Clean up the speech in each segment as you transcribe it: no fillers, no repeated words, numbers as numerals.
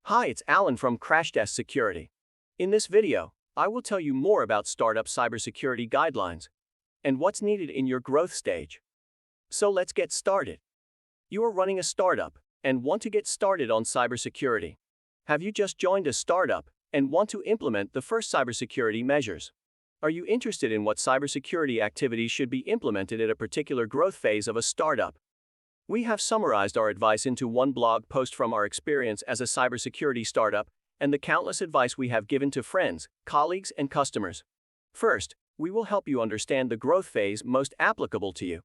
Hi, it's Alan from Crashtest Security. In this video, I will tell you more about startup cybersecurity guidelines and what's needed in your growth stage. So let's get started. You are running a startup and want to get started on cybersecurity. Have you just joined a startup and want to implement the first cybersecurity measures? Are you interested in what cybersecurity activities should be implemented at a particular growth phase of a startup? We have summarized our advice into one blog post from our experience as a cybersecurity startup and the countless advice we have given to friends, colleagues, and customers. First, we will help you understand the growth phase most applicable to you.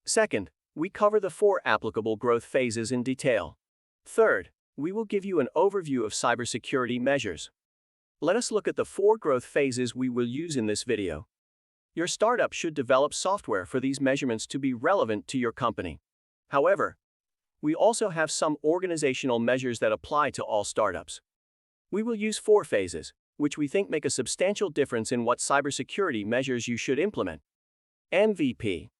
Second, we cover the 4 applicable growth phases in detail. Third, we will give you an overview of cybersecurity measures. Let us look at the 4 growth phases we will use in this video. Your startup should develop software for these measurements to be relevant to your company. However, we also have some organizational measures that apply to all startups. We will use 4 phases, which we think make a substantial difference in what cybersecurity measures you should implement. MVP.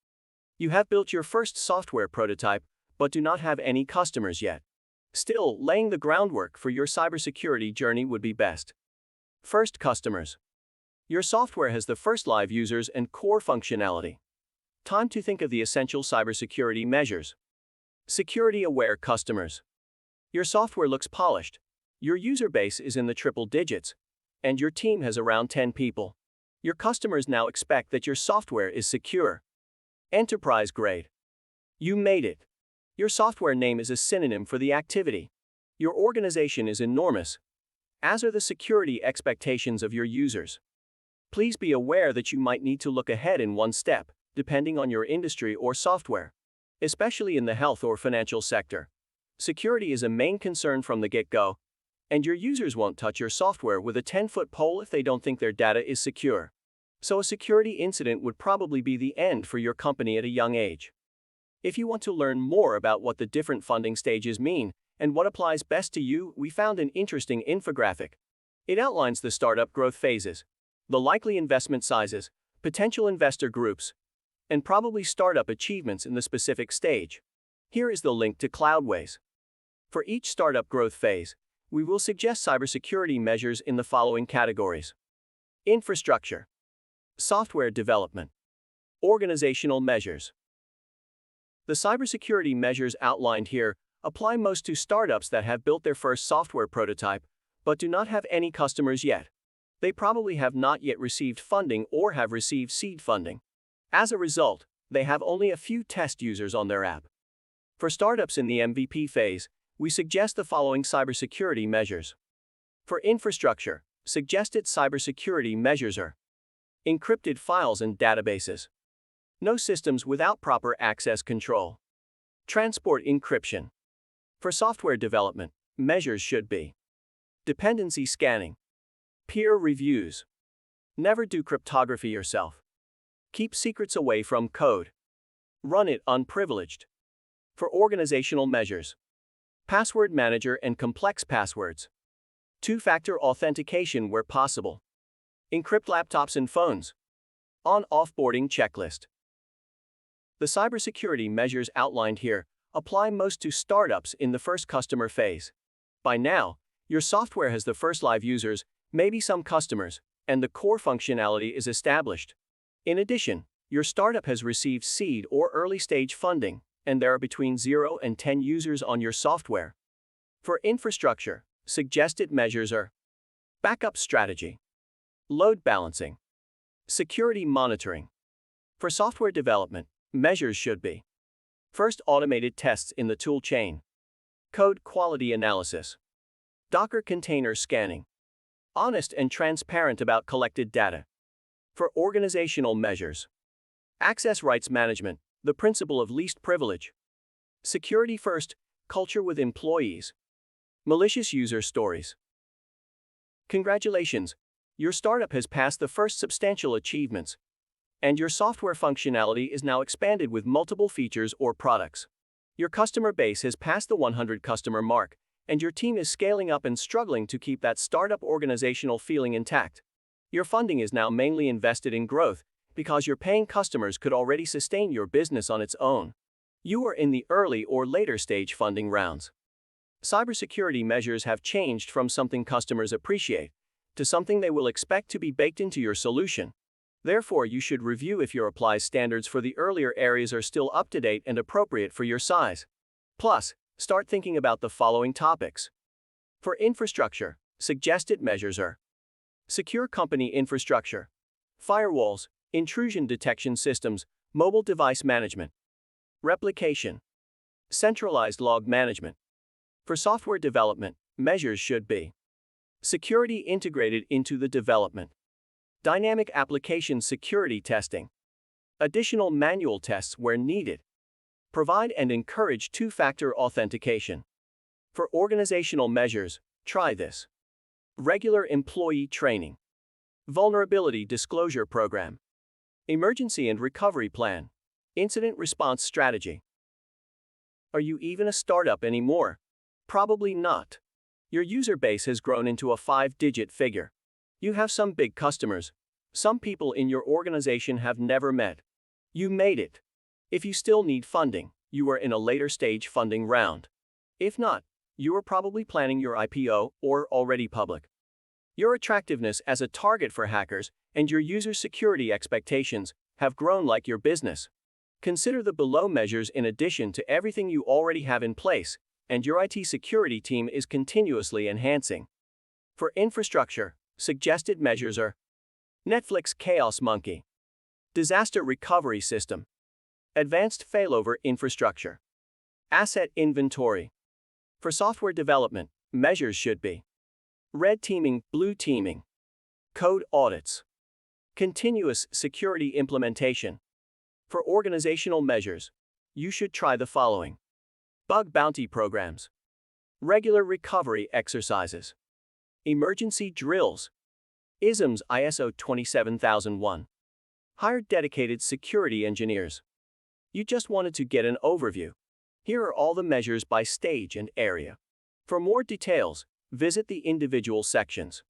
You have built your first software prototype, but do not have any customers yet. Still, laying the groundwork for your cybersecurity journey would be best. First customers. Your software has the first live users and core functionality. Time to think of the essential cybersecurity measures. Security-aware customers. Your software looks polished, your user base is in the triple digits, and your team has around 10 people. Your customers now expect that your software is secure. Enterprise grade. You made it. Your software name is a synonym for the activity. Your organization is enormous, as are the security expectations of your users. Please be aware that you might need to look ahead in one step, depending on your industry or software. Especially in the health or financial sector, security is a main concern from the get-go, and your users won't touch your software with a 10-foot pole if they don't think their data is secure. So a security incident would probably be the end for your company at a young age. If you want to learn more about what the different funding stages mean and what applies best to you, we found an interesting infographic. It outlines the startup growth phases, the likely investment sizes, potential investor groups, and probably startup achievements in the specific stage. Here is the link to Cloudways. For each startup growth phase, we will suggest cybersecurity measures in the following categories: infrastructure, software development, organizational measures. The cybersecurity measures outlined here apply most to startups that have built their first software prototype but do not have any customers yet. They probably have not yet received funding or have received seed funding. As a result, they have only a few test users on their app. For startups in the MVP phase, we suggest the following cybersecurity measures. For infrastructure, suggested cybersecurity measures are: encrypted files and databases, no systems without proper access control, transport encryption. For software development, measures should be: dependency scanning, peer reviews, never do cryptography yourself, keep secrets away from code, run it unprivileged. For organizational measures, password manager and complex passwords, 2-factor authentication where possible, encrypt laptops and phones, on-offboarding checklist. The cybersecurity measures outlined here apply most to startups in the first customer phase. By now, your software has the first live users, maybe some customers, and the core functionality is established. In addition, your startup has received seed or early-stage funding, and there are between 0 and 10 users on your software. For infrastructure, suggested measures are: backup strategy, load balancing, security monitoring. For software development, measures should be: first, automated tests in the tool chain, code quality analysis, Docker container scanning, honest and transparent about collected data. For organizational measures, access rights management, the principle of least privilege, security first, culture with employees, malicious user stories. Congratulations, your startup has passed the first substantial achievements, and your software functionality is now expanded with multiple features or products. Your customer base has passed the 100 customer mark, and your team is scaling up and struggling to keep that startup organizational feeling intact. Your funding is now mainly invested in growth because your paying customers could already sustain your business on its own. You are in the early or later stage funding rounds. Cybersecurity measures have changed from something customers appreciate to something they will expect to be baked into your solution. Therefore, you should review if your applies standards for the earlier areas are still up to date and appropriate for your size. Plus, start thinking about the following topics. For infrastructure, suggested measures are: secure company infrastructure, firewalls, intrusion detection systems, mobile device management, replication, centralized log management. For software development, measures should be: security integrated into the development, dynamic application security testing, additional manual tests where needed, provide and encourage two-factor authentication. For organizational measures, try this: regular employee training, vulnerability disclosure program, emergency and recovery plan, incident response strategy. Are you even a startup anymore? Probably not. Your user base has grown into a 5-digit figure. You have some big customers. Some people in your organization have never met. You made it. If you still need funding, you are in a later stage funding round. If not, you are probably planning your IPO or already public. Your attractiveness as a target for hackers and your user security expectations have grown like your business. Consider the below measures in addition to everything you already have in place, and your IT security team is continuously enhancing. For infrastructure, suggested measures are: Netflix Chaos Monkey, disaster recovery system, advanced failover infrastructure, asset inventory. For software development, measures should be: red teaming, blue teaming, code audits, continuous security implementation. For organizational measures, you should try the following: bug bounty programs, regular recovery exercises, emergency drills, ISMS ISO 27001. Hire dedicated security engineers. You just wanted to get an overview. Here are all the measures by stage and area. For more details, visit the individual sections.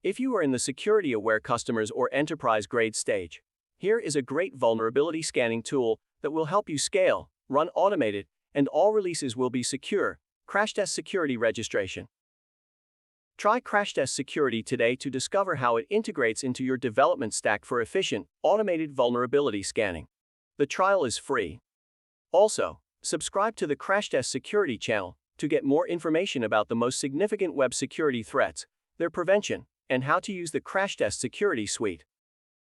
If you are in the security-aware customers or enterprise-grade stage, here is a great vulnerability scanning tool that will help you scale, run automated, and all releases will be secure. Crashtest Security Registration. Try Crashtest Security today to discover how it integrates into your development stack for efficient, automated vulnerability scanning. The trial is free. Also, subscribe to the Crashtest Security Channel to get more information about the most significant web security threats, their prevention, and how to use the Crashtest Security Suite.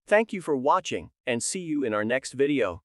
Thank you for watching, and see you in our next video.